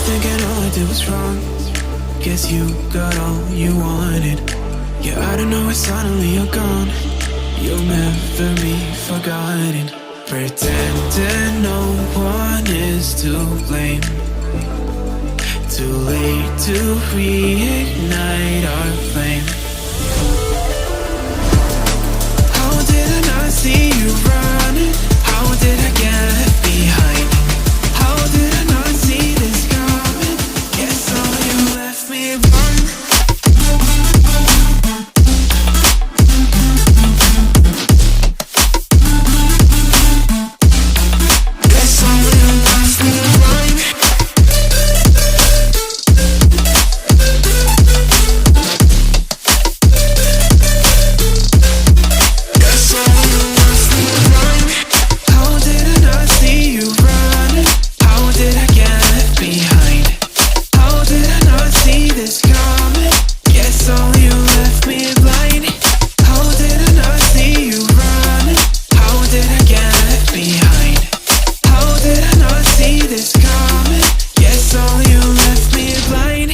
thinking all I did was wrong. Guess you got all you wanted. Yeah, I don't know why suddenly you're gone. You'll never be forgotten. Pretending no one is to blame. Too late to reignite our flame. How did I not see you running? How did I get left behind? How did I not see this coming? Guess all you left me blind. Guess all you left me blind. Guess all you left me blind. How did I not see you running? How did I get left behind? How did I not see this coming? Guess all you left me blind. How did I not see you running? How did I get left behind? How did I not see this coming? Guess all you left me blind.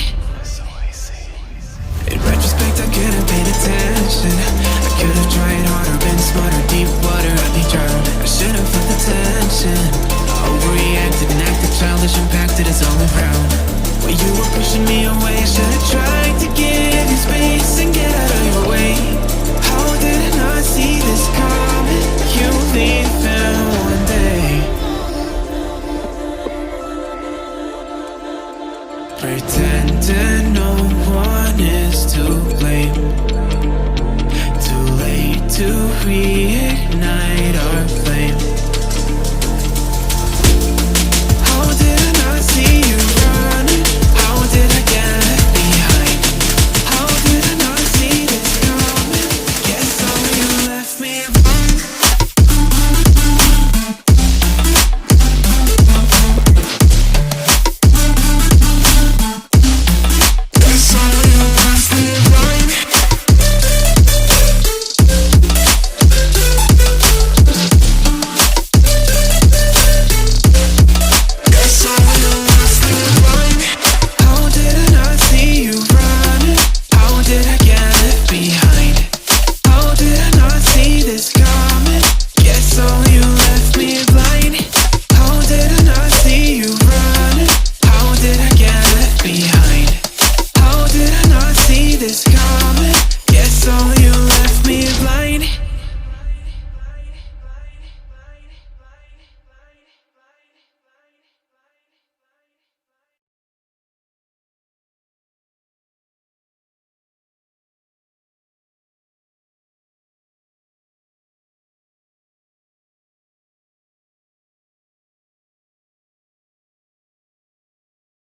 In retrospect, I could have paid attention. I could have tried harder, been smarter. Deep water, I'd be drowned. I should have felt the tension. I overreacted and acted childish, impacted us all around. When you were pushing me away, I should have tried to give you space and get out of your way. How did I not see this coming? You leaving one day. Pretending no one is to blame. Too late to reignite our